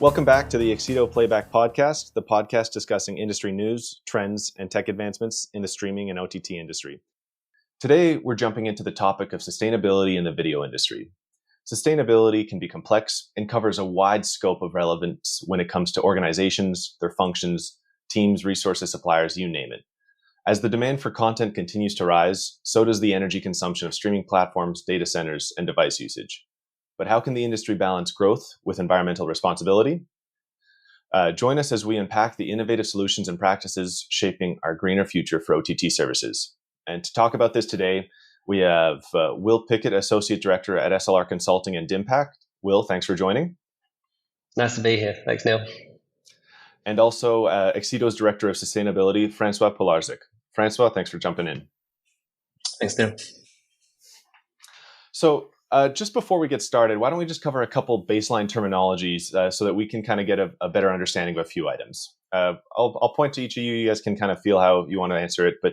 Welcome back to the Accedo Playback Podcast, the podcast discussing industry news, trends, and tech advancements in the streaming and OTT industry. Today, we're jumping into the topic of sustainability in the video industry. Sustainability can be complex and covers a wide scope of relevance when it comes to organizations, their functions, teams, resources, suppliers, you name it. As the demand for content continues to rise, so does the energy consumption of streaming platforms, data centers, and device usage. But how can the industry balance growth with environmental responsibility? Join us as we unpack the innovative solutions and practices shaping our greener future for OTT services. And to talk about this today, we have Will Pickett, Associate Director at SLR Consulting and DIMPACT. Will, thanks for joining. Nice to be here. Thanks, Neil. And also Accedo's Director of Sustainability, François Polarczyk. François, thanks for jumping in. Thanks, Neil. So, just before we get started, why don't we just cover a couple baseline terminologies so that we can kind of get a better understanding of a few items. I'll point to each of you. You guys can kind of feel how you want to answer it. But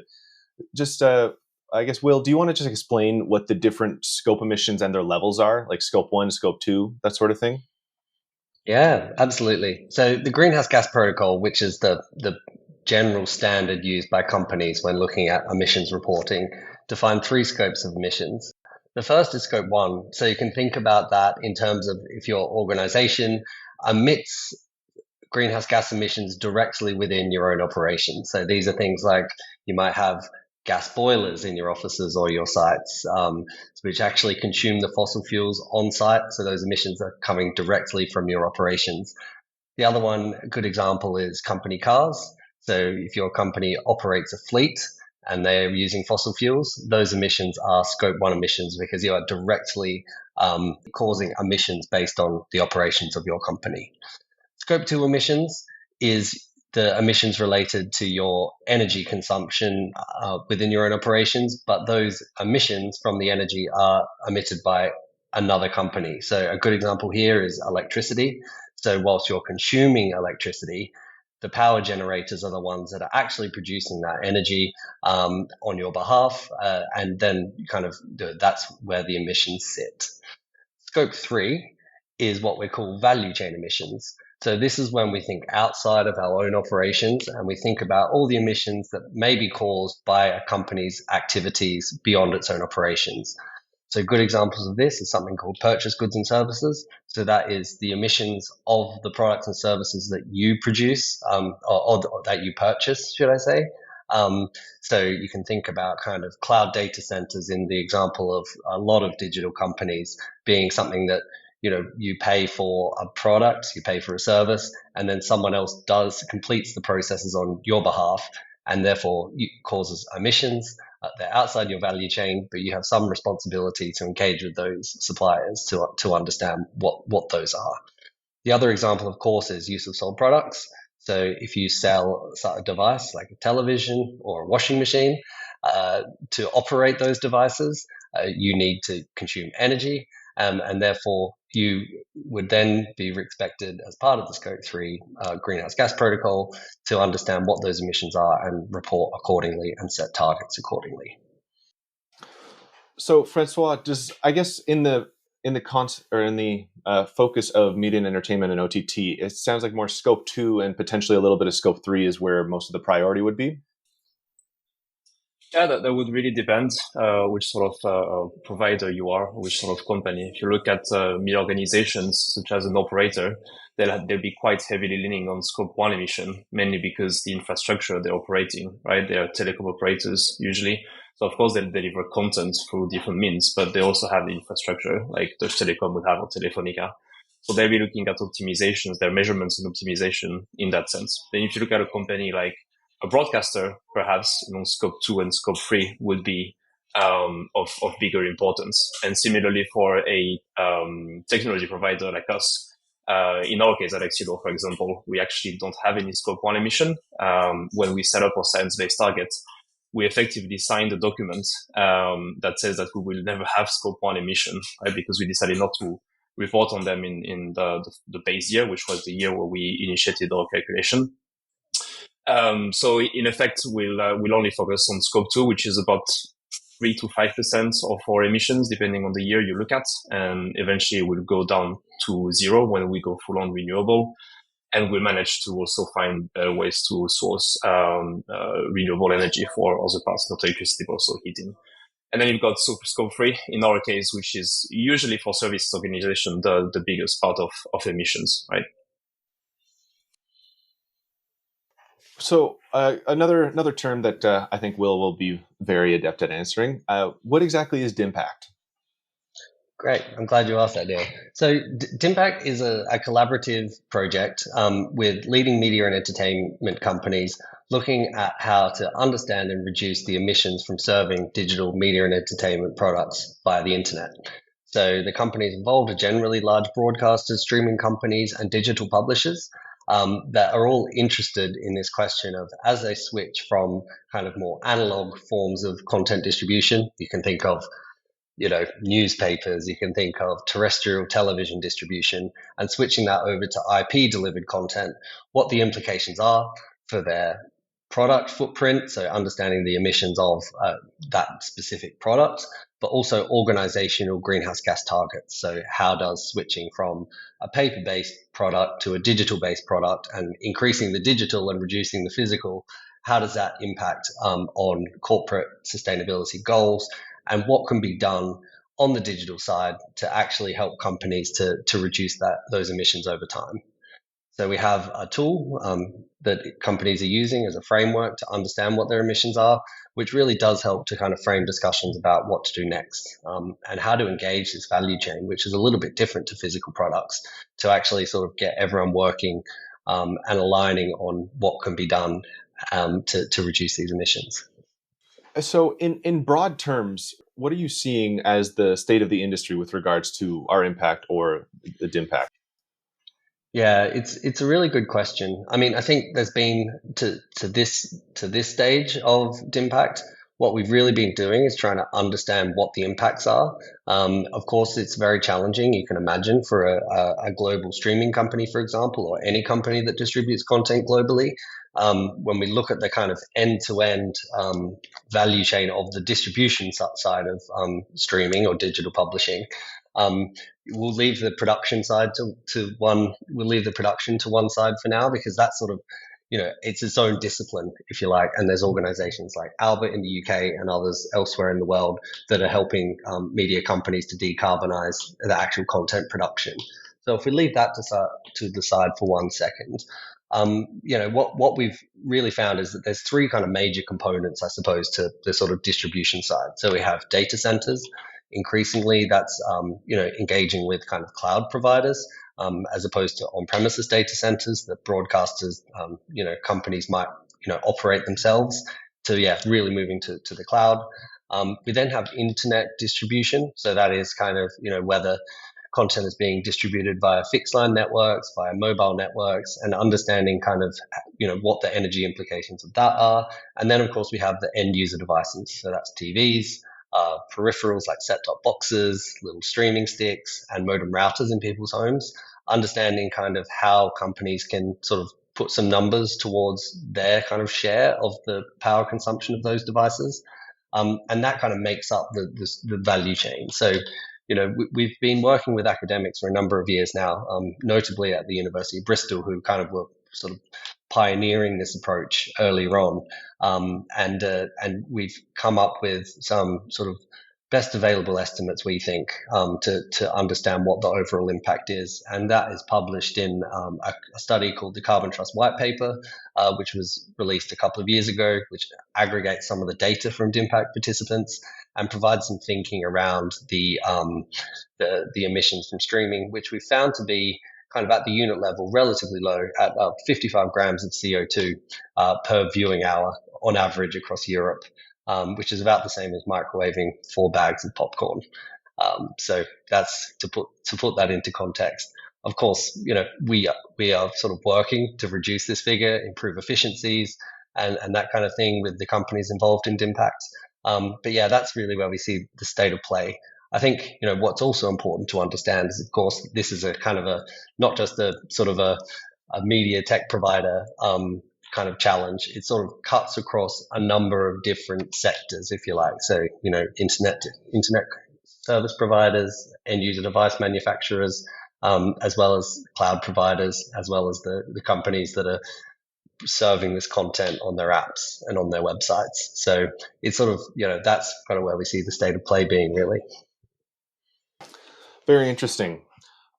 just, I guess, Will, do you want to just explain what the different scope emissions and their levels are, like scope 1, scope 2, that sort of thing? Yeah, absolutely. So the greenhouse gas protocol, which is the general standard used by companies when looking at emissions reporting, define 3 scopes of emissions. The first is scope 1. So you can think about that in terms of if your organization emits greenhouse gas emissions directly within your own operation. So these are things like you might have gas boilers in your offices or your sites, which actually consume the fossil fuels on site. So those emissions are coming directly from your operations. The other one, a good example, is company cars. So if your company operates a fleet and they're using fossil fuels, those emissions are scope 1 emissions because you are directly causing emissions based on the operations of your company. Scope 2 emissions is the emissions related to your energy consumption within your own operations, but those emissions from the energy are emitted by another company. So a good example here is electricity. So whilst you're consuming electricity, the power generators are the ones that are actually producing that energy on your behalf, and then that's where the emissions sit. Scope 3 is what we call value chain emissions. So this is when we think outside of our own operations and we think about all the emissions that may be caused by a company's activities beyond its own operations. So good examples of this is something called purchase goods and services. So that is the emissions of the products and services that you produce, or that you purchase, should I say. So you can think about kind of cloud data centers in the example of a lot of digital companies being something that, you pay for a product, you pay for a service, and then someone else completes the processes on your behalf, and therefore causes emissions. They're outside your value chain, but you have some responsibility to engage with those suppliers to understand what those are. The other example, of course, is use of sold products. So if you sell a device like a television or a washing machine, to operate those devices, you need to consume energy, and therefore you would then be expected as part of the Scope 3 greenhouse gas protocol to understand what those emissions are and report accordingly and set targets accordingly. So, François, in the focus of media and entertainment and OTT, it sounds like more Scope 2 and potentially a little bit of Scope 3 is where most of the priority would be? Yeah, that would really depend which sort of provider you are, which sort of company. If you look at media organizations, such as an operator, they'll be quite heavily leaning on Scope 1 emission, mainly because the infrastructure they're operating, right? They are telecom operators usually. So of course they'll deliver content through different means, but they also have the infrastructure like Deutsche Telekom would have or Telefonica. So they'll be looking at optimizations, their measurements and optimization in that sense. Then if you look at a company like a broadcaster, perhaps, Scope 2 and Scope 3 would be of bigger importance. And similarly for a technology provider like us, in our case at Accedo, for example, we actually don't have any Scope 1 emission. When we set up our science-based targets, we effectively signed a document that says that we will never have Scope 1 emission, right? Because we decided not to report on them in the base year, which was the year where we initiated our calculation. So in effect, we'll only focus on Scope 2, which is about 3 to 5% of our emissions, depending on the year you look at. And eventually we'll go down to zero when we go full on renewable. And we'll manage to also find ways to source renewable energy for other parts, not electricity, but also heating. And then you've got scope 3 in our case, which is usually for service organization, the biggest part of emissions, right? So another term that I think will be very adept at answering. What exactly is DIMPACT? Great. I'm glad you asked that, Neil. So DIMPACT is a collaborative project with leading media and entertainment companies looking at how to understand and reduce the emissions from serving digital media and entertainment products via the internet. So the companies involved are generally large broadcasters, streaming companies, and digital publishers that are all interested in this question of, as they switch from kind of more analog forms of content distribution, you can think of newspapers, you can think of terrestrial television distribution, and switching that over to IP delivered content, what the implications are for their product footprint, so understanding the emissions of that specific product, but also organizational greenhouse gas targets. So how does switching from a paper-based product to a digital-based product and increasing the digital and reducing the physical, how does that impact on corporate sustainability goals? And what can be done on the digital side to actually help companies to reduce those emissions over time. So we have a tool that companies are using as a framework to understand what their emissions are, which really does help to kind of frame discussions about what to do next and how to engage this value chain, which is a little bit different to physical products, to actually sort of get everyone working and aligning on what can be done to reduce these emissions. So in broad terms, what are you seeing as the state of the industry with regards to our impact or the DIMPACT? Yeah, it's a really good question. I mean, I think there's been to this stage of DIMPACT, what we've really been doing is trying to understand what the impacts are. Of course, it's very challenging. You can imagine for a global streaming company, for example, or any company that distributes content globally. When we look at the kind of end-to-end value chain of the distribution side of streaming or digital publishing, we'll leave the production side to one. We'll leave the production to one side for now, because that's sort of, it's its own discipline, if you like. And there's organizations like Albert in the UK and others elsewhere in the world that are helping media companies to decarbonize the actual content production. So if we leave that to the side for 1 second, what we've really found is that there's three kind of major components, I suppose, to the sort of distribution side. So we have data centers. Increasingly, that's engaging with kind of cloud providers as opposed to on-premises data centers that broadcasters, companies might operate themselves. So really moving to the cloud. We then have internet distribution. So that is kind of whether content is being distributed via fixed line networks, via mobile networks, and understanding kind of what the energy implications of that are. And then of course we have the end user devices. So that's TVs. Peripherals like set-top boxes, little streaming sticks, and modem routers in people's homes, understanding kind of how companies can sort of put some numbers towards their kind of share of the power consumption of those devices. And that kind of makes up the value chain. So, we've been working with academics for a number of years now, notably at the University of Bristol, who kind of were sort of pioneering this approach earlier on. And we've come up with some sort of best available estimates, we think, to understand what the overall impact is. And that is published in a study called the Carbon Trust White Paper, which was released a couple of years ago, which aggregates some of the data from DIMPACT participants and provides some thinking around the emissions from streaming, which we found to be kind of at the unit level, relatively low at 55 grams of CO2 per viewing hour on average across Europe, which is about the same as microwaving 4 bags of popcorn. So that's to put that into context. Of course, we are sort of working to reduce this figure, improve efficiencies, and that kind of thing with the companies involved in DIMPACT. But that's really where we see the state of play. I think, what's also important to understand is, of course, this is a kind of not just a sort of a media tech provider kind of challenge. It sort of cuts across a number of different sectors, if you like. So, internet service providers, end user device manufacturers, as well as cloud providers, as well as the companies that are serving this content on their apps and on their websites. So it's sort of, that's kind of where we see the state of play being, really. Very interesting.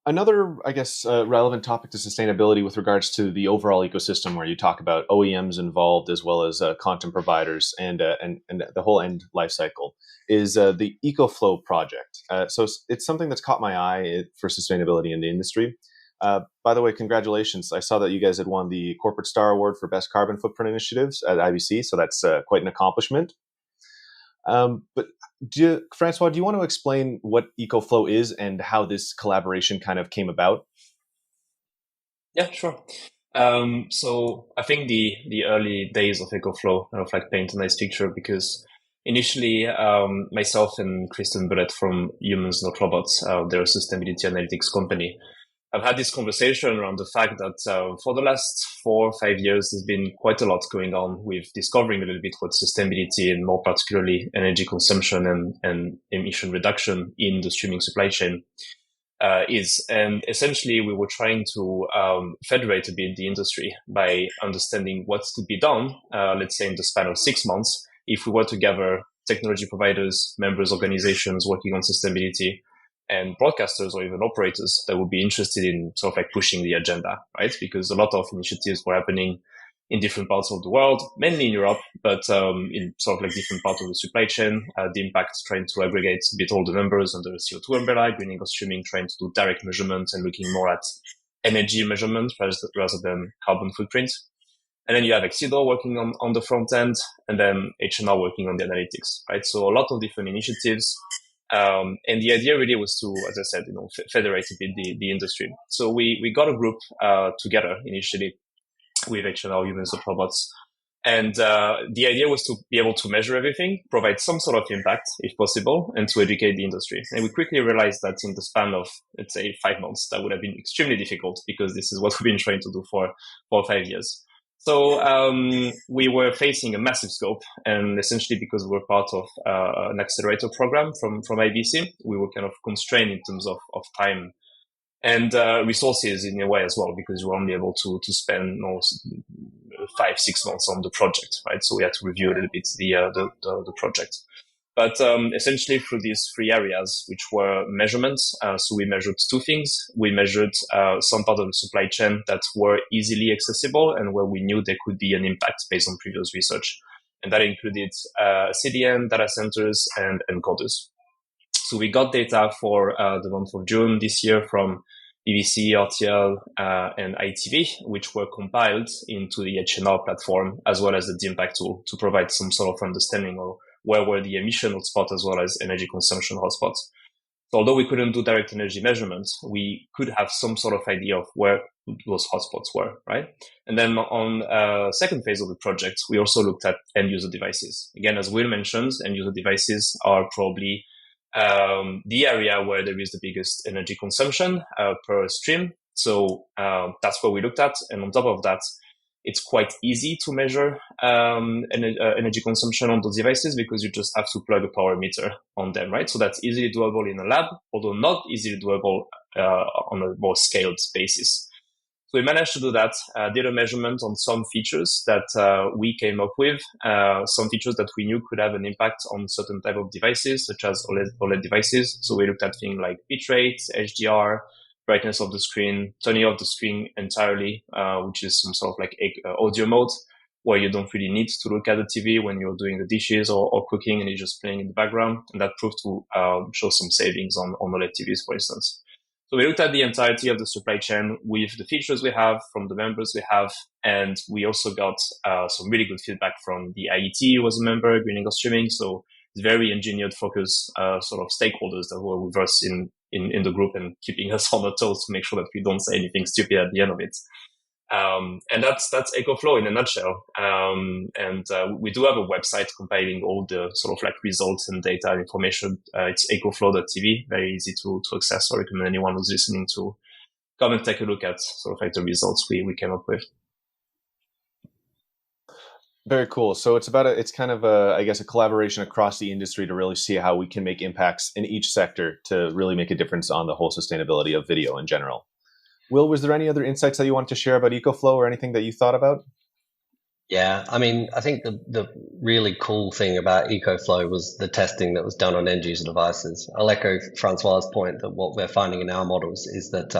Another, I guess, relevant topic to sustainability with regards to the overall ecosystem, where you talk about OEMs involved as well as content providers and the whole end life cycle, is the ECOFLOW project. So it's something that's caught my eye for sustainability in the industry. By the way, congratulations. I saw that you guys had won the Corporate Star Award for Best Carbon Footprint Initiatives at IBC, so that's quite an accomplishment. But Francois, do you want to explain what ECOFLOW is and how this collaboration kind of came about? Yeah, sure. So I think the early days of ECOFLOW kind of like paint a nice picture, because initially myself and Kristen Bullet from Humans Not Robots, they're a sustainability analytics company, I've had this conversation around the fact that for the last 4 or 5 years, there's been quite a lot going on with discovering a little bit what sustainability and more particularly energy consumption and emission reduction in the streaming supply chain is. And essentially, we were trying to federate a bit the industry by understanding what could be done, let's say in the span of 6 months, if we were to gather technology providers, members organizations working on sustainability, and broadcasters or even operators that would be interested in sort of like pushing the agenda, right? Because a lot of initiatives were happening in different parts of the world, mainly in Europe, but in sort of like different parts of the supply chain. DIMPACT trying to aggregate a bit all the numbers under the CO2 umbrella, Greening or Streaming trying to do direct measurement and looking more at energy measurement rather than carbon footprint. And then you have Accedo working on the front end, and then H&R working on the analytics, right? So a lot of different initiatives. And the idea really was to, as I said, federate a bit the industry. So we got a group together initially with H&R, Humans Not Robots. And the idea was to be able to measure everything, provide some sort of impact if possible, and to educate the industry. And we quickly realized that in the span of, let's say, 5 months, that would have been extremely difficult, because this is what we've been trying to do for 4 or 5 years. So we were facing a massive scope, and essentially because we were part of an accelerator program from IBC, we were kind of constrained in terms of time and resources in a way as well, because we were only able to spend 5-6 months on the project, right? So we had to review a little bit the project. But essentially through these 3 areas, which were measurements, so we measured 2 things. We measured some part of the supply chain that were easily accessible and where we knew there could be an impact based on previous research. And that included CDN, data centers, and encoders. So we got data for the month of June this year from BBC, RTL, and ITV, which were compiled into the H&R platform, as well as the DIMPACT tool, to provide some sort of understanding of where were the emission hotspots as well as energy consumption hotspots. So although we couldn't do direct energy measurements, we could have some sort of idea of where those hotspots were, right? And then on second phase of the project, we also looked at end user devices. Again, as Will mentioned, end user devices are probably the area where there is the biggest energy consumption per stream. So that's what we looked at. And on top of that, it's quite easy to measure energy consumption on those devices, because you just have to plug a power meter on them, right? So that's easily doable in a lab, although not easily doable on a more scaled basis. So we managed to do that, did a measurement on some features that we came up with, some features that we knew could have an impact on certain type of devices, such as OLED devices. So we looked at things like bitrate, HDR, brightness of the screen, turning off the screen entirely, which is some sort of like audio mode, where you don't really need to look at the TV when you're doing the dishes or cooking and it's just playing in the background. And that proved to show some savings on OLED TVs, for instance. So we looked at the entirety of the supply chain with the features we have from the members we have. And we also got some really good feedback from the IET, who was a member, Greening or Streaming. So it's very engineered, focused sort of stakeholders that were with us in the group and keeping us on our toes to make sure that we don't say anything stupid at the end of it. And that's ECOFLOW in a nutshell. And we do have a website compiling all the sort of like results and data and information. It's ecoflow.tv, very easy to access. So I recommend anyone who's listening to come and take a look at sort of like the results we came up with. Very cool. So it's kind of a, I guess, a collaboration across the industry to really see how we can make impacts in each sector to really make a difference on the whole sustainability of video in general. Will, was there any other insights that you wanted to share about EcoFlow or anything that you thought about? Yeah, I mean, I think the really cool thing about EcoFlow was the testing that was done on end user devices. I'll echo Francois's point that what we're finding in our models is that,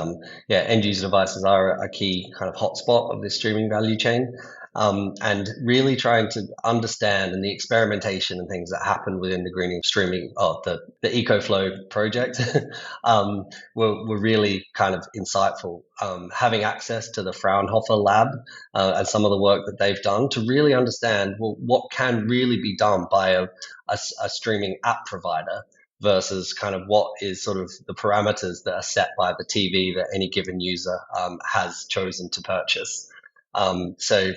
end user devices are a key kind of hotspot of this streaming value chain. And really trying to understand and the experimentation and things that happen within the greening streaming of the EcoFlow project were really kind of insightful. Having access to the Fraunhofer lab and some of the work that they've done to really understand, well, what can really be done by a streaming app provider versus kind of what is sort of the parameters that are set by the TV that any given user has chosen to purchase. So,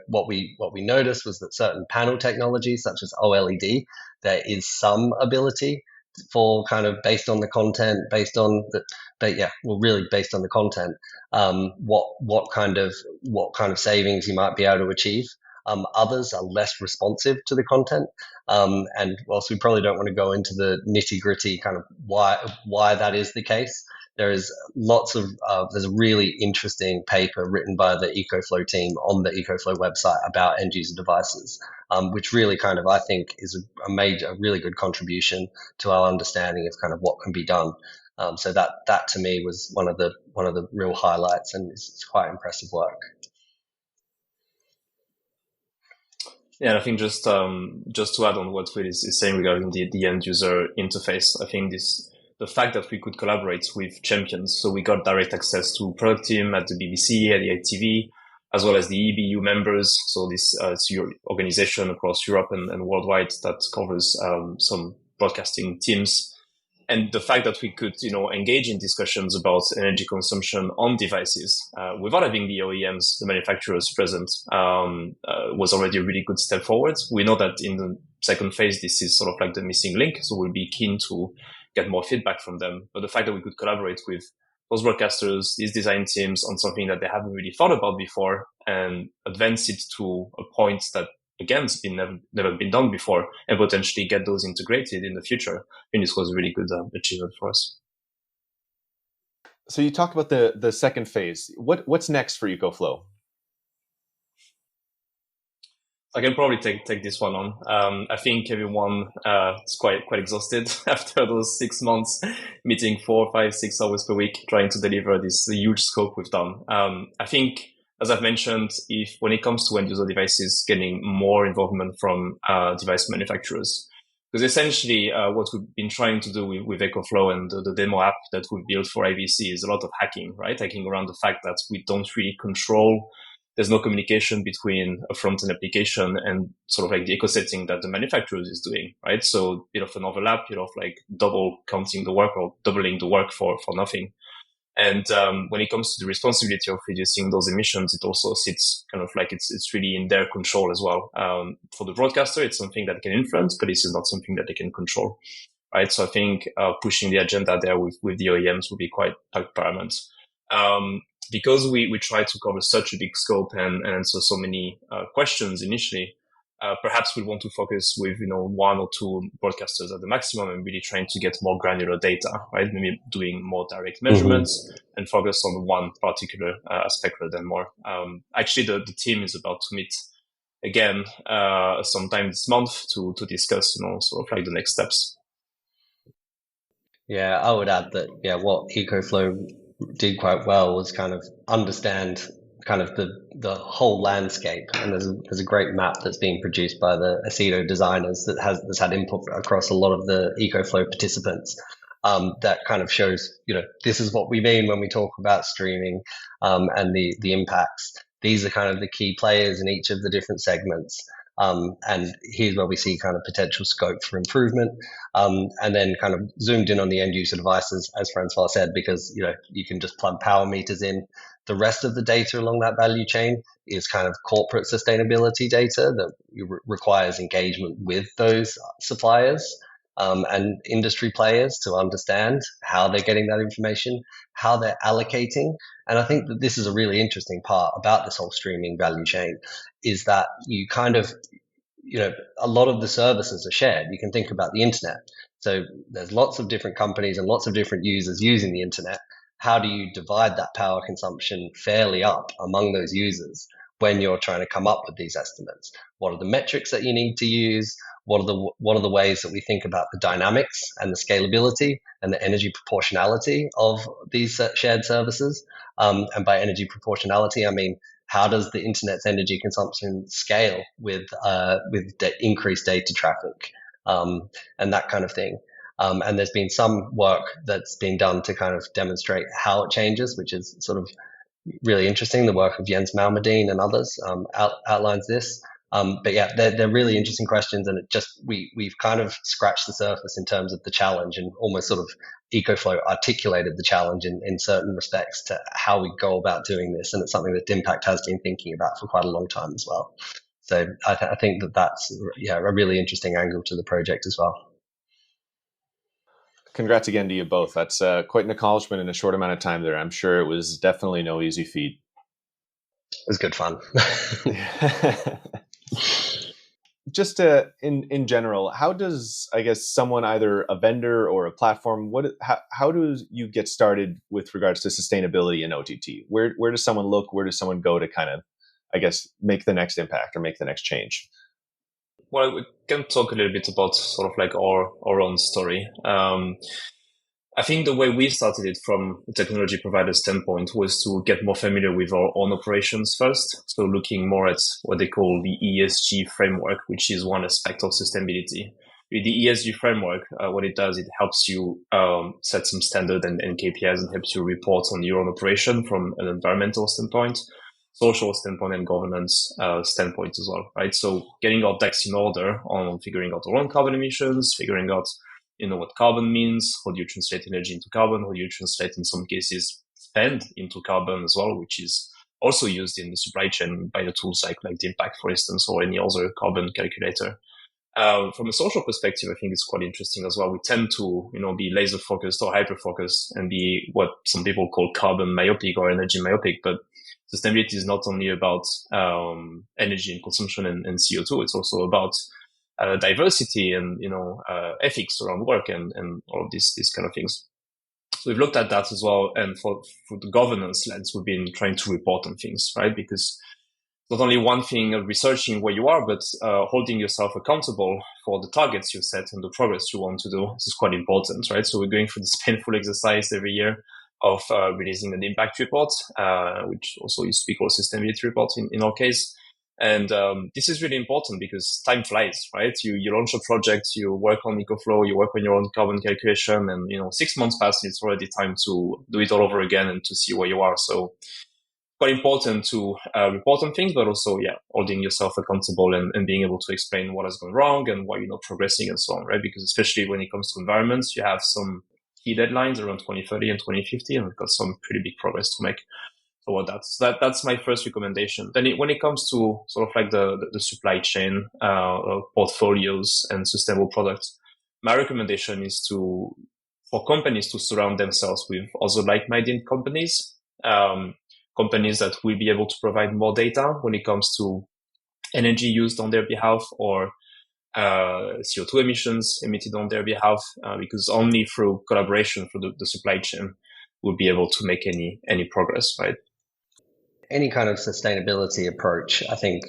what we noticed was that certain panel technologies, such as OLED, there is some ability for kind of based on the content, really based on the content, what kind of savings you might be able to achieve. Others are less responsive to the content, and whilst we probably don't want to go into the nitty gritty kind of why that is the case, there is there's a really interesting paper written by the EcoFlow team on the EcoFlow website about end user devices, which really kind of, I think, is a really good contribution to our understanding of kind of what can be done. So that to me was one of the real highlights, and it's quite impressive work. Yeah, and I think just to add on what Will is saying regarding the end user interface, I think the fact that we could collaborate with champions, so we got direct access to product team at the BBC, at the ITV, as well as the EBU members. So this it's your organization across Europe and worldwide that covers some broadcasting teams. And the fact that we could, engage in discussions about energy consumption on devices without having the OEMs, the manufacturers present, was already a really good step forward. We know that in the second phase, this is sort of like the missing link. So we'll be keen to get more feedback from them. But the fact that we could collaborate with those broadcasters, these design teams on something that they haven't really thought about before and advance it to a point that, again, it's been never been done before, and potentially get those integrated in the future. I think this was a really good achievement for us. So you talked about the second phase. What's next for EcoFlow? I can probably take this one on. I think everyone is quite exhausted after those 6 months, meeting 4, 5, 6 hours per week, trying to deliver this huge scope we've done. I think, as I've mentioned, when it comes to end user devices, getting more involvement from device manufacturers, because essentially what we've been trying to do with EcoFlow and the demo app that we've built for IVC is a lot of hacking, right? Hacking around the fact that we don't really control. There's no communication between a front-end application and sort of like the eco setting that the manufacturers is doing, right? So a bit of an overlap, like double counting the work or doubling the work for nothing. And when it comes to the responsibility of reducing those emissions, it also sits kind of like it's really in their control as well. For the broadcaster, it's something that they can influence, but this is not something that they can control, right? So I think pushing the agenda there with the OEMs will be quite paramount. Because we try to cover such a big scope and answer so many questions initially, perhaps we want to focus with 1 or 2 broadcasters at the maximum and really trying to get more granular data, right? Maybe doing more direct measurements and focus on one particular aspect rather than more. Actually, the team is about to meet again sometime this month to discuss sort of like the next steps. Yeah, I would add that what EcoFlow did quite well was kind of understand kind of the whole landscape, and there's a great map that's being produced by the Accedo designers that's had input across a lot of the EcoFlow participants, that kind of shows this is what we mean when we talk about streaming and the impacts. These are kind of the key players in each of the different segments. And here's where we see kind of potential scope for improvement. And then kind of zoomed in on the end user devices, as Francois said, because, you can just plug power meters in. The rest of the data along that value chain is kind of corporate sustainability data that requires engagement with those suppliers. and industry players to understand how they're getting that information, how they're allocating. And I think that this is a really interesting part about this whole streaming value chain, is that you kind of, a lot of the services are shared. You can think about the internet. So there's lots of different companies and lots of different users using the internet. How do you divide that power consumption fairly up among those users when you're trying to come up with these estimates? What are the metrics that you need to use? What are the ways that we think about the dynamics and the scalability and the energy proportionality of these shared services? And by energy proportionality, I mean, how does the internet's energy consumption scale with increased data traffic, and that kind of thing? And there's been some work that's been done to kind of demonstrate how it changes, which is sort of really interesting. The work of Jens Malmedin and others outlines this. But yeah, they're really interesting questions, and we've kind of scratched the surface in terms of the challenge, and almost sort of ECOFLOW articulated the challenge in certain respects to how we go about doing this, and it's something that DIMPACT has been thinking about for quite a long time as well. So I think that's a really interesting angle to the project as well. Congrats again to you both. That's quite an accomplishment in a short amount of time there. I'm sure it was definitely no easy feat. It was good fun. Just in general, how does, I guess, someone, either a vendor or a platform, how do you get started with regards to sustainability in OTT? Where does someone look? Where does someone go to kind of, I guess, make the next impact or make the next change? Well, we can talk a little bit about sort of like our own story. I think the way we started it from a technology provider standpoint was to get more familiar with our own operations first. So looking more at what they call the ESG framework, which is one aspect of sustainability. With the ESG framework, what it does, it helps you set some standard and KPIs, and helps you report on your own operation from an environmental standpoint, social standpoint, and governance standpoint as well, right? So getting our decks in order on figuring out our own carbon emissions, figuring out what carbon means, how do you translate energy into carbon, how do you translate, in some cases, spend into carbon as well, which is also used in the supply chain by the tools like DIMPACT, for instance, or any other carbon calculator. From a social perspective, I think it's quite interesting as well. We tend to, be laser focused or hyper focused and be what some people call carbon myopic or energy myopic. But sustainability is not only about energy and consumption and CO2. It's also about diversity and ethics around work and all of these kind of things. So we've looked at that as well, and for the governance lens, we've been trying to report on things, right? Because not only one thing of researching where you are, but holding yourself accountable for the targets you set and the progress you want to do. This is quite important, right? So we're going through this painful exercise every year of releasing an impact report, which also used to be called sustainability report in our case. And this is really important because time flies, right? You launch a project, you work on ECOFLOW, you work on your own carbon calculation, and 6 months pass, it's already time to do it all over again and to see where you are. So quite important to report on things, but also, holding yourself accountable and being able to explain what has gone wrong and why you're not progressing and so on, right? Because especially when it comes to environments, you have some key deadlines around 2030 and 2050, and we've got some pretty big progress to make. So that's my first recommendation. Then when it comes to sort of like the supply chain, portfolios and sustainable products, my recommendation is for companies to surround themselves with other like-minded companies, companies that will be able to provide more data when it comes to energy used on their behalf or CO2 emissions emitted on their behalf, because only through collaboration through the supply chain we'll be able to make any progress, right? Any kind of sustainability approach, I think,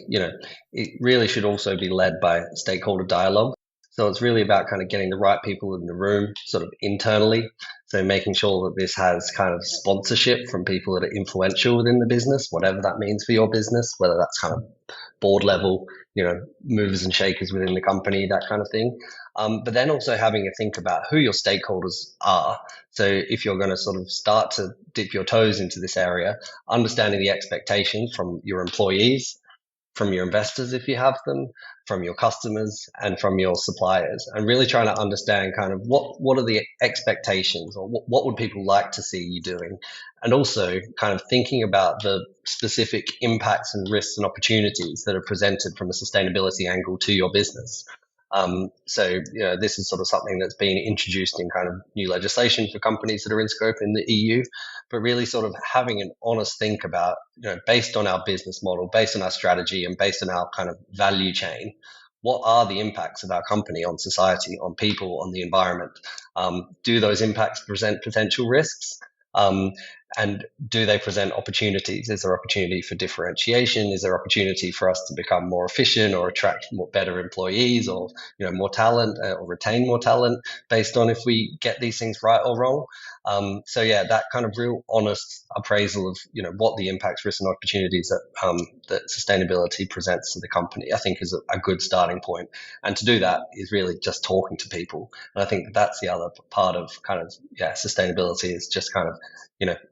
it really should also be led by stakeholder dialogue. So it's really about kind of getting the right people in the room, sort of internally. So making sure that this has kind of sponsorship from people that are influential within the business, whatever that means for your business, whether that's kind of board level, movers and shakers within the company, that kind of thing. But then also having a think about who your stakeholders are. So if you're going to sort of start to dip your toes into this area, understanding the expectations from your employees, from your investors if you have them, from your customers, and from your suppliers, and really trying to understand kind of what are the expectations, or what would people like to see you doing, and also kind of thinking about the specific impacts and risks and opportunities that are presented from a sustainability angle to your business. So, this is sort of something that's been introduced in kind of new legislation for companies that are in scope in the EU, but really sort of having an honest think about, based on our business model, based on our strategy, and based on our kind of value chain, what are the impacts of our company on society, on people, on the environment? Do those impacts present potential risks? And do they present opportunities? Is there opportunity for differentiation? Is there opportunity for us to become more efficient or attract better employees, or more talent, or retain more talent based on if we get these things right or wrong? So that kind of real honest appraisal of what the impacts, risks, and opportunities that sustainability presents to the company, I think, is a good starting point. And to do that is really just talking to people. And I think that's the other part of kind of sustainability, is just kind of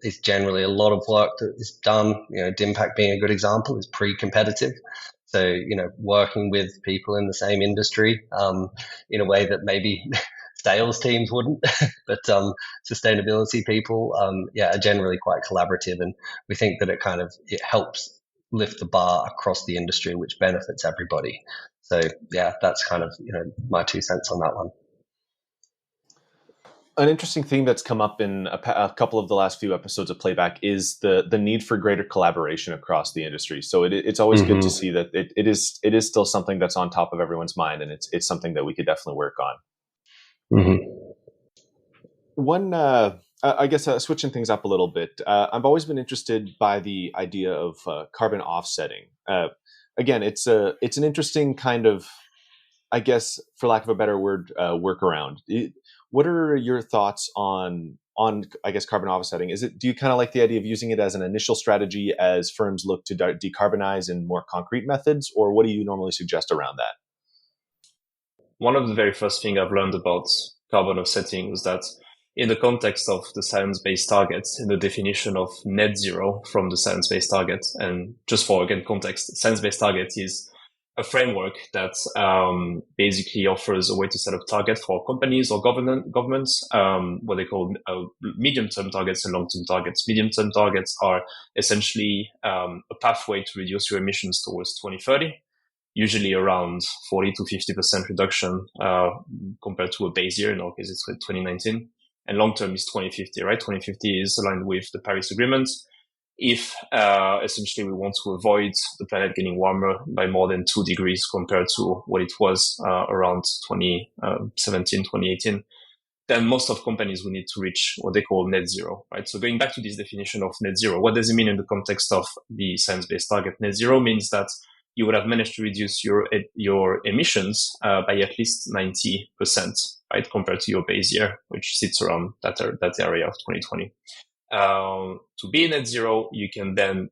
it's generally a lot of work that is done. DIMPACT being a good example is pre-competitive. So working with people in the same industry in a way that maybe sales teams wouldn't, but sustainability people, are generally quite collaborative, and we think that it helps lift the bar across the industry, which benefits everybody. So that's kind of my 2 cents on that one. An interesting theme that's come up in a couple of the last few episodes of Playback is the need for greater collaboration across the industry. So it's always good to see that it is still something that's on top of everyone's mind, and it's something that we could definitely work on. One, I guess, switching things up a little bit, I've always been interested by the idea of carbon offsetting. Again, it's an interesting kind of, I guess, for lack of a better word, workaround. What are your thoughts on I guess, carbon offsetting? Do you kind of like the idea of using it as an initial strategy as firms look to decarbonize in more concrete methods, or what do you normally suggest around that? One of the very first things I've learned about carbon offsetting is that in the context of the science-based targets, in the definition of net zero from the science-based target, and just for, again, context, science-based target is a framework that basically offers a way to set up targets for companies or governments, what they call medium-term targets and long-term targets. Medium-term targets are essentially a pathway to reduce your emissions towards 2030, usually around 40 to 50% reduction compared to a base year. In our case, it's 2019. And long-term is 2050, right? 2050 is aligned with the Paris Agreement. If essentially we want to avoid the planet getting warmer by more than 2 degrees compared to what it was around 2017, 2018, then most of companies will need to reach what they call net zero, right? So going back to this definition of net zero, what does it mean in the context of the science-based target? Net zero means that you would have managed to reduce your emissions by at least 90%, right, compared to your base year, which sits around that area of 2020. To be net zero, you can then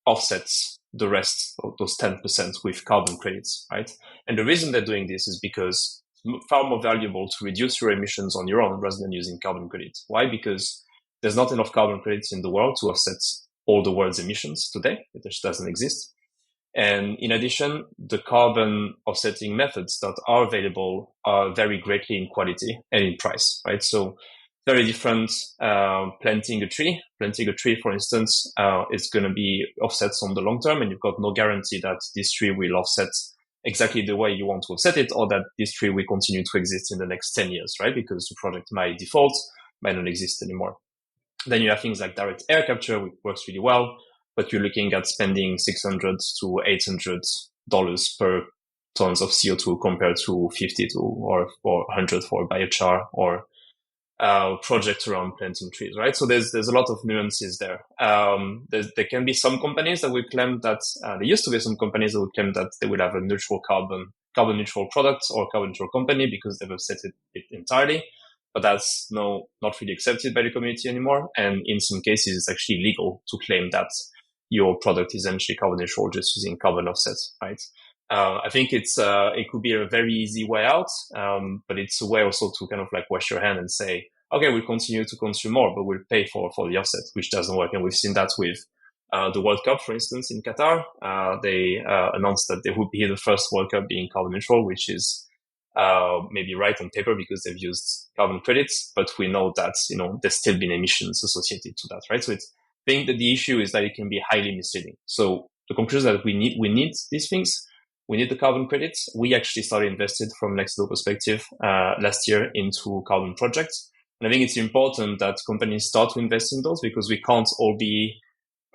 offset the rest of those 10% with carbon credits, right? And the reason they're doing this is because it's far more valuable to reduce your emissions on your own rather than using carbon credits. Why? Because there's not enough carbon credits in the world to offset all the world's emissions today. It just doesn't exist. And in addition, the carbon offsetting methods that are available are very greatly in quality and in price, right? So very different. Planting a tree, for instance, is going to be offsets on the long term, and you've got no guarantee that this tree will offset exactly the way you want to offset it, or that this tree will continue to exist in the next 10 years, right? Because the project might default, might not exist anymore. Then you have things like direct air capture, which works really well, but you're looking at spending $600 to $800 per tons of CO2 compared to 50 to or 100 for biochar or projects around planting trees, right? So there's a lot of nuances there. There can be some companies that will claim that there used to be some companies that would claim that they would have a neutral carbon neutral product or carbon neutral company because they've offset it entirely. But that's not really accepted by the community anymore. And in some cases, it's actually illegal to claim that your product is essentially carbon neutral just using carbon offsets, right? I think it could be a very easy way out, but it's a way also to kind of like wash your hand and say, okay, we'll continue to consume more, but we'll pay for the offset, which doesn't work. And we've seen that with the World Cup, for instance, in Qatar. They announced that they would be the first World Cup being carbon neutral, which is maybe right on paper because they've used carbon credits, but we know that there's still been emissions associated to that, right? So I think that the issue is that it can be highly misleading. So the conclusion is that we need these things. we need the carbon credits. We actually started invested from an Accedo perspective last year into carbon projects. And I think it's important that companies start to invest in those, because we can't all be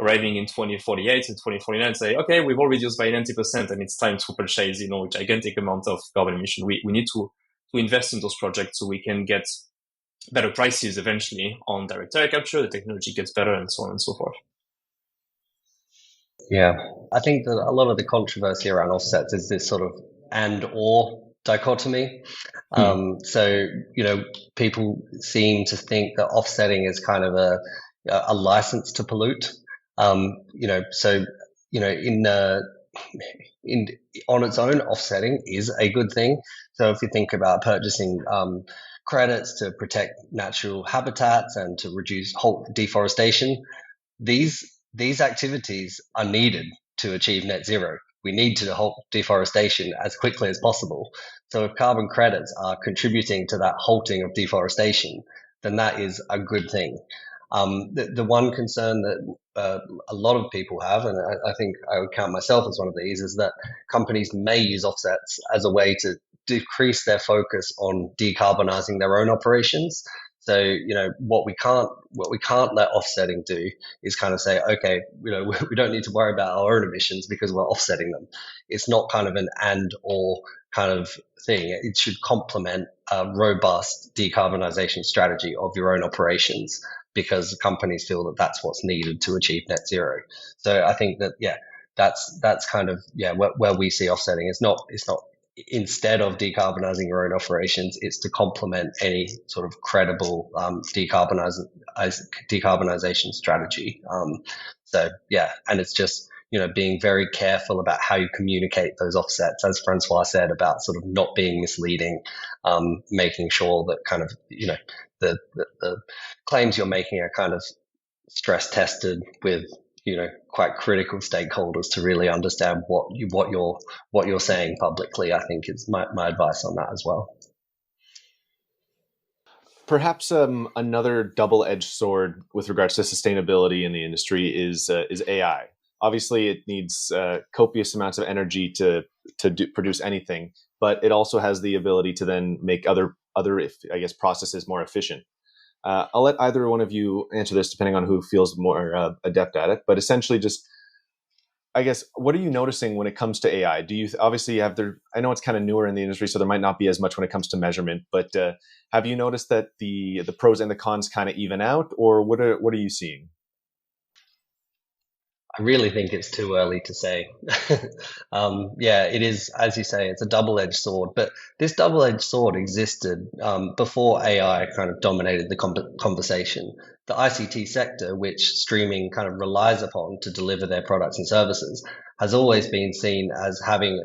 arriving in 2048 and 2049 and say, okay, we've all reduced by 90% and it's time to purchase, a gigantic amount of carbon emission. We need to invest in those projects so we can get better prices eventually on direct air capture, the technology gets better, and so on and so forth. Yeah, I think that a lot of the controversy around offsets is this sort of and or dichotomy. So, people seem to think that offsetting is kind of a license to pollute. On its own, offsetting is a good thing. So if you think about purchasing credits to protect natural habitats and to reduce deforestation, these activities are needed to achieve net zero. We need to halt deforestation as quickly as possible. So if carbon credits are contributing to that halting of deforestation, then that is a good thing. The one concern that a lot of people have, and I think I would count myself as one of these, is that companies may use offsets as a way to decrease their focus on decarbonizing their own operations. So, what we can't let offsetting do is kind of say, okay, we don't need to worry about our own emissions because we're offsetting them. It's not kind of an and or kind of thing. It should complement a robust decarbonization strategy of your own operations, because companies feel that that's what's needed to achieve net zero. So I think that, that's kind of, where we see offsetting. It's not instead of decarbonizing your own operations, it's to complement any sort of credible decarbonization strategy. And it's just, being very careful about how you communicate those offsets, as Francois said, about sort of not being misleading, making sure that kind of, the claims you're making are kind of stress tested with, quite critical stakeholders to really understand what you're saying publicly. I think is my advice on that as well. Perhaps another double-edged sword with regards to sustainability in the industry is AI. Obviously, it needs copious amounts of energy to produce anything, but it also has the ability to then make other processes more efficient. I'll let either one of you answer this, depending on who feels more adept at it. But essentially, just what are you noticing when it comes to AI? Do you obviously have there? I know it's kind of newer in the industry, so there might not be as much when it comes to measurement. But have you noticed that the pros and the cons kind of even out, or what are you seeing? I really think it's too early to say. It is, as you say, it's a double-edged sword. But this double-edged sword existed before AI kind of dominated the conversation. The ICT sector, which streaming kind of relies upon to deliver their products and services, has always been seen as having,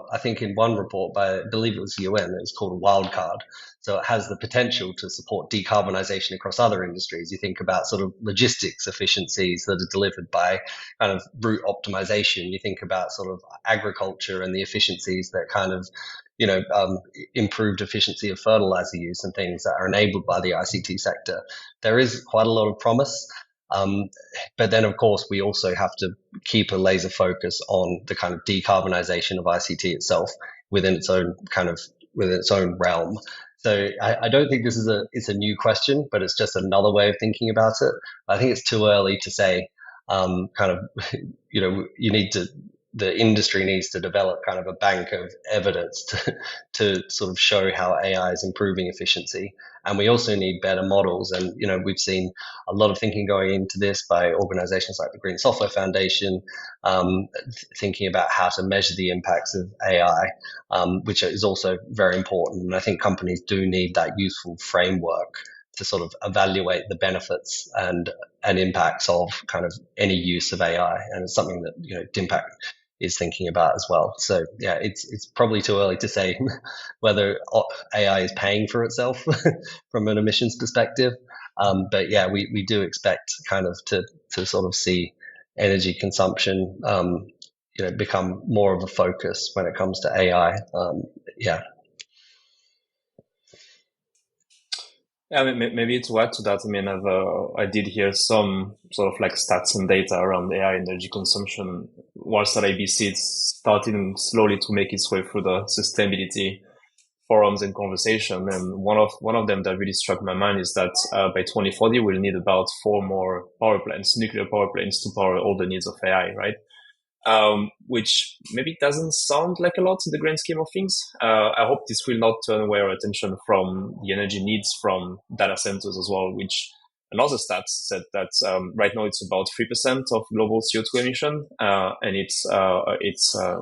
I think in one report by, I believe it was UN, it was called a wild card. So it has the potential to support decarbonization across other industries. You think about sort of logistics efficiencies that are delivered by kind of route optimization. You think about sort of agriculture and the efficiencies that kind of, improved efficiency of fertilizer use and things that are enabled by the ICT sector. There is quite a lot of promise. But then, of course, we also have to keep a laser focus on the kind of decarbonization of ICT itself within its own realm. So I don't think it's a new question, but it's just another way of thinking about it. I think it's too early to say, the industry needs to develop kind of a bank of evidence to sort of show how AI is improving efficiency. And we also need better models. And, we've seen a lot of thinking going into this by organizations like the Green Software Foundation, thinking about how to measure the impacts of AI, which is also very important. And I think companies do need that useful framework to sort of evaluate the benefits and impacts of kind of any use of AI. And it's something that, DIMPACT is thinking about as well. So it's probably too early to say whether AI is paying for itself from an emissions perspective. But we do expect kind of to sort of see energy consumption, become more of a focus when it comes to AI. Yeah, I mean, maybe to add to that, I mean, I did hear some sort of like stats and data around AI energy consumption whilst at ABC. It's starting slowly to make its way through the sustainability forums and conversation. And one of them that really struck my mind is that by 2040, we'll need about 4 more power plants, nuclear power plants, to power all the needs of AI, right? Which maybe doesn't sound like a lot in the grand scheme of things. I hope this will not turn away our attention from the energy needs from data centers as well, which another stat said that right now it's about 3% of global CO2 emission, and it's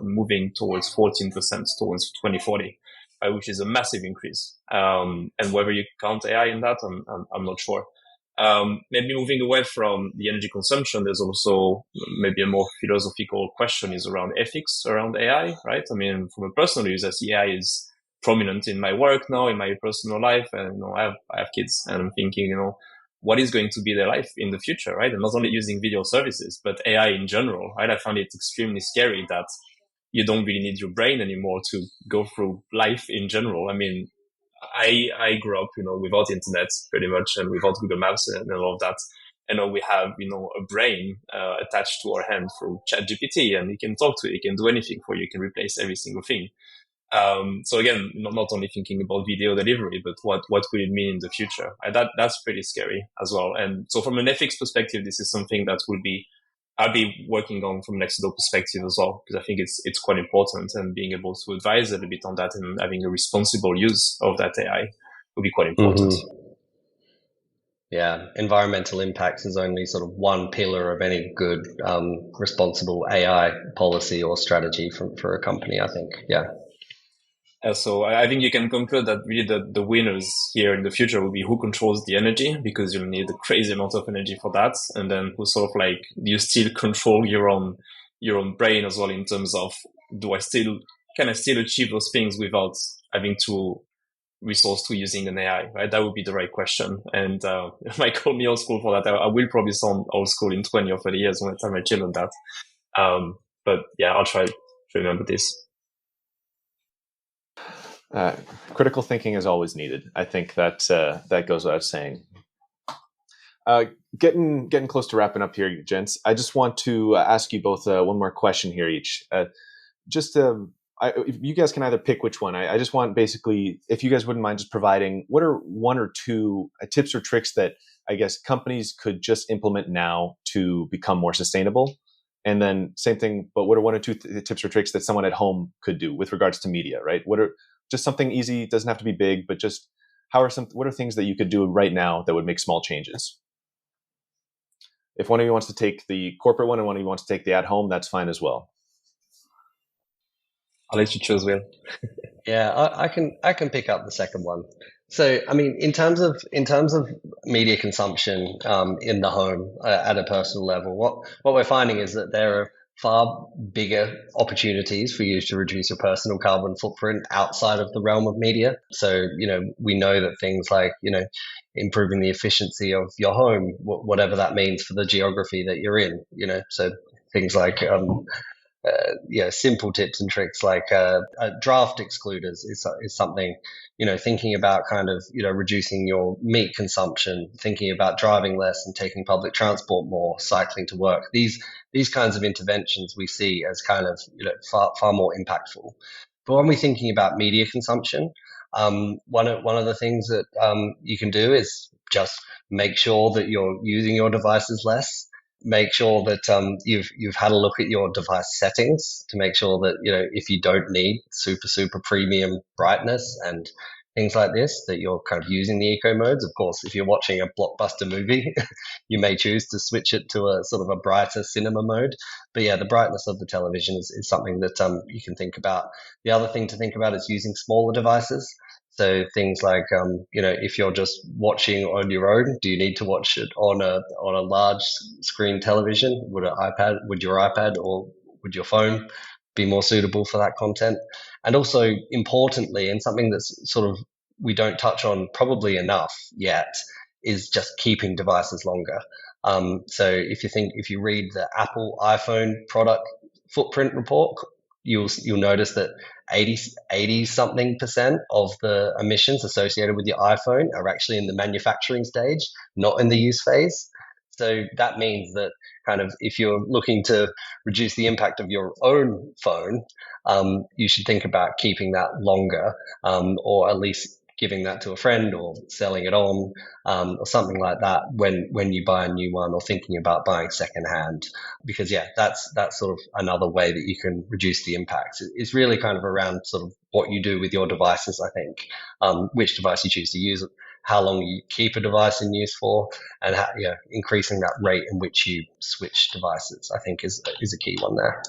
moving towards 14% towards 2040, which is a massive increase. And whether you count AI in that, I'm not sure. Maybe moving away from the energy consumption, there's also maybe a more philosophical question is around ethics around AI, right? I mean, from a personal use, I see AI is prominent in my work now, in my personal life, and I have kids, and I'm thinking, what is going to be their life in the future, right? And not only using video services, but AI in general, right? I find it extremely scary that you don't really need your brain anymore to go through life in general. I mean, I grew up, without internet pretty much and without Google Maps and all of that. And we have, a brain attached to our hand through ChatGPT, and you can talk to it, it can do anything for you, it can replace every single thing. So again, not only thinking about video delivery, but what will it mean in the future? That's pretty scary as well. And so from an ethics perspective, this is something that I'll be working on from an Accedo perspective as well, because I think it's quite important, and being able to advise a little bit on that and having a responsible use of that AI will be quite important. Yeah, environmental impacts is only sort of one pillar of any good responsible AI policy or strategy for a company, I think. Yeah. So I think you can conclude that really the winners here in the future will be who controls the energy, because you'll need a crazy amount of energy for that. And then who sort of like, you still control your own brain as well, in terms of, can I still achieve those things without having to resource to using an AI, right? That would be the right question. And you might call me old school for that. I will probably sound old school in 20 or 30 years when I tell my children that. But yeah, I'll try to remember this. Critical thinking is always needed. I think that that goes without saying. Getting close to wrapping up here, gents. I just want to ask you both one more question here each. If you guys can either pick which one. I just want, basically, if you guys wouldn't mind just providing, what are 1 or 2 tips or tricks that I guess companies could just implement now to become more sustainable? And then same thing, but what are 1 or 2 tips or tricks that someone at home could do with regards to media, right? What are just something easy, doesn't have to be big, but just what are things that you could do right now that would make small changes? If one of you wants to take the corporate one and one of you wants to take the at home, that's fine as well. I'll let you choose, Will. Yeah, I can pick up the second one. So, I mean, in terms of media consumption in the home at a personal level, what we're finding is that there are far bigger opportunities for you to reduce your personal carbon footprint outside of the realm of media. So, we know that things like, improving the efficiency of your home, whatever that means for the geography that you're in, so things like simple tips and tricks like draft excluders is something, thinking about kind of, reducing your meat consumption, thinking about driving less and taking public transport more, cycling to work. These kinds of interventions we see as kind of, far more impactful. But when we're thinking about media consumption, one of the things that you can do is just make sure that you're using your devices less. Make sure that you've had a look at your device settings to make sure that, if you don't need super premium brightness and things like this, that you're kind of using the eco modes. Of course, if you're watching a blockbuster movie, you may choose to switch it to a sort of a brighter cinema mode. But yeah, the brightness of the television is something that you can think about. The other thing to think about is using smaller devices. So things like, if you're just watching on your own, do you need to watch it on a large screen television? Would your iPad or would your phone be more suitable for that content? And also, importantly, and something that's sort of we don't touch on probably enough yet, is just keeping devices longer. So if you read the Apple iPhone product footprint report, you'll notice that 80 something percent of the emissions associated with your iPhone are actually in the manufacturing stage, not in the use phase. So that means that kind of if you're looking to reduce the impact of your own phone, you should think about keeping that longer, or at least giving that to a friend or selling it on, or something like that when you buy a new one or thinking about buying secondhand. Because that's sort of another way that you can reduce the impacts. It's really kind of around sort of what you do with your devices, I think, which device you choose to use, how long you keep a device in use for, and how, increasing that rate in which you switch devices, I think is a key one there.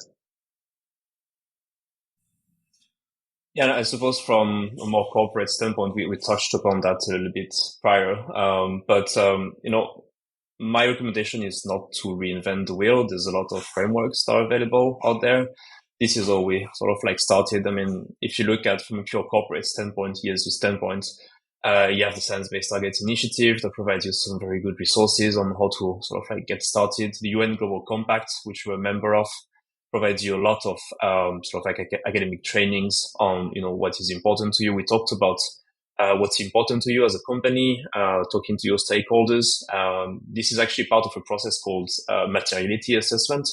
Yeah, I suppose from a more corporate standpoint, we touched upon that a little bit prior. But my recommendation is not to reinvent the wheel. There's a lot of frameworks that are available out there. This is all we sort of like started. I mean, if you look at from a pure corporate standpoint, ESG standpoint, you have the Science-Based Targets Initiative that provides you some very good resources on how to sort of like get started. The UN Global Compact, which we're a member of, provides you a lot of sort of like academic trainings on what is important to you. We talked about what's important to you as a company, talking to your stakeholders. This is actually part of a process called materiality assessment.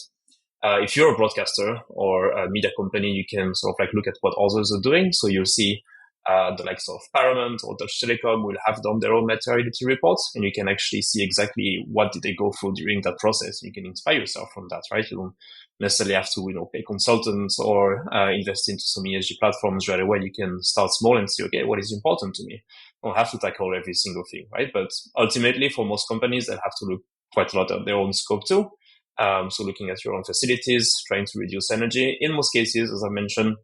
If you're a broadcaster or a media company, you can sort of like look at what others are doing. So you'll see the likes of Paramount or Deutsche Telekom will have done their own materiality reports, and you can actually see exactly what did they go through during that process. You can inspire yourself from that, right? You don't necessarily have to, pay consultants or invest into some ESG platforms right away. You can start small and see, okay, what is important to me? You don't have to tackle every single thing, right? But ultimately, for most companies, they'll have to look quite a lot at their own scope too. So looking at your own facilities, trying to reduce energy. In most cases, as I mentioned,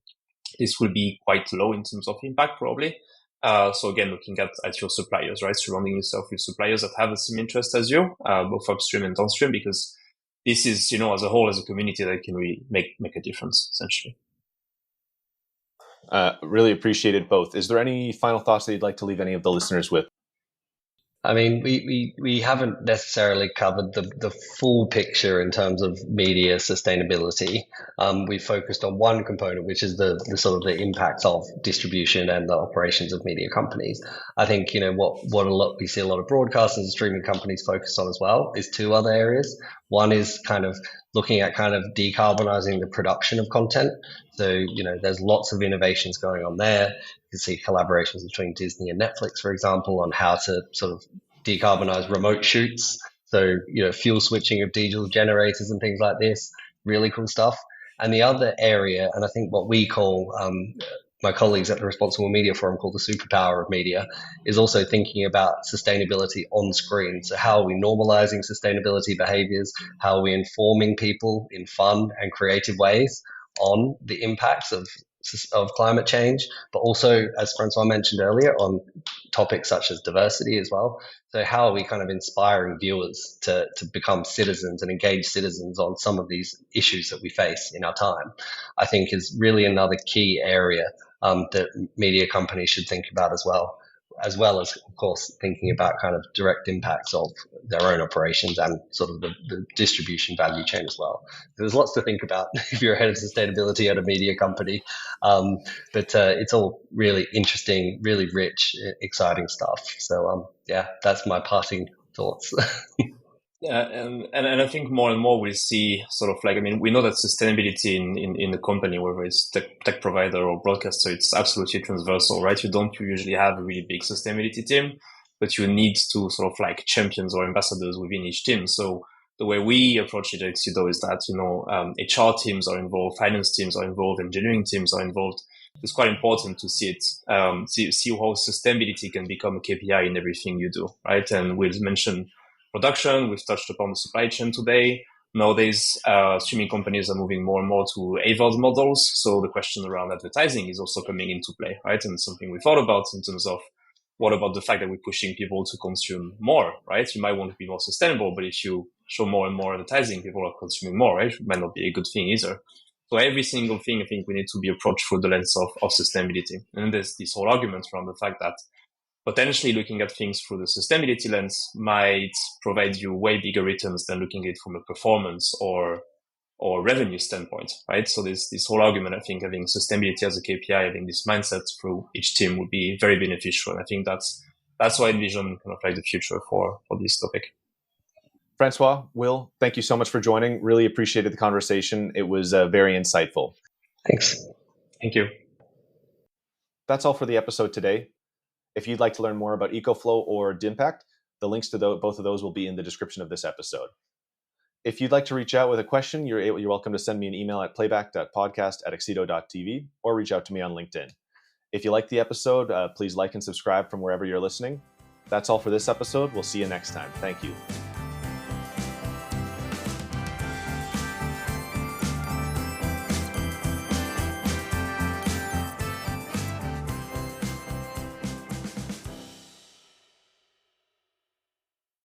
this will be quite low in terms of impact, probably. So again, looking at your suppliers, right? Surrounding yourself with suppliers that have the same interest as you, both upstream and downstream, because this is, as a whole, as a community, that can really make a difference, essentially. Really appreciated both. Is there any final thoughts that you'd like to leave any of the listeners with? I mean, we haven't necessarily covered the full picture in terms of media sustainability. We focused on one component, which is the sort of the impacts of distribution and the operations of media companies. I think, what we see a lot of broadcasters and streaming companies focus on as well is two other areas. One is kind of looking at kind of decarbonizing the production of content. So, there's lots of innovations going on there. You can see collaborations between Disney and Netflix, for example, on how to sort of decarbonize remote shoots. So, fuel switching of diesel generators and things like this, really cool stuff. And the other area, and I think what we call, my colleagues at the Responsible Media Forum call the superpower of media, is also thinking about sustainability on screen. So how are we normalizing sustainability behaviors? How are we informing people in fun and creative ways on the impacts of climate change, but also, as Francois mentioned earlier, on topics such as diversity as well. So how are we kind of inspiring viewers to become citizens and engaged citizens on some of these issues that we face in our time, I think is really another key area that media companies should think about as well as, of course, thinking about kind of direct impacts of their own operations and sort of the distribution value chain as well. There's lots to think about if you're head of sustainability at a media company, but it's all really interesting, really rich, exciting stuff. So that's my parting thoughts. Yeah, and I think more and more we see sort of like, we know that sustainability in the company, whether it's tech provider or broadcaster, it's absolutely transversal, right? You don't usually have a really big sustainability team, but you need to sort of like champions or ambassadors within each team. So the way we approach it at Accedo is that, HR teams are involved, finance teams are involved, engineering teams are involved. It's quite important to see it, see how sustainability can become a KPI in everything you do, right? And we'll mention production. We've touched upon the supply chain today. Nowadays, streaming companies are moving more and more to AVOD models. So the question around advertising is also coming into play, right? And something we thought about in terms of what about the fact that we're pushing people to consume more, right? You might want to be more sustainable, but if you show more and more advertising, people are consuming more, right? It might not be a good thing either. So every single thing, I think we need to be approached through the lens of sustainability. And there's this whole argument around the fact that potentially looking at things through the sustainability lens might provide you way bigger returns than looking at it from a performance or or revenue standpoint, right? So this whole argument, I think, having sustainability as a KPI, having this mindset through each team would be very beneficial. And I think that's why I envision kind of like the future for this topic. François, Will, thank you so much for joining. Really appreciated the conversation. It was very insightful. Thanks. Thank you. That's all for the episode today. If you'd like to learn more about ECOFLOW or DIMPACT, the links to both of those will be in the description of this episode. If you'd like to reach out with a question, you're welcome to send me an email at playback.podcast@accedo.tv or reach out to me on LinkedIn. If you like the episode, please like and subscribe from wherever you're listening. That's all for this episode. We'll see you next time. Thank you.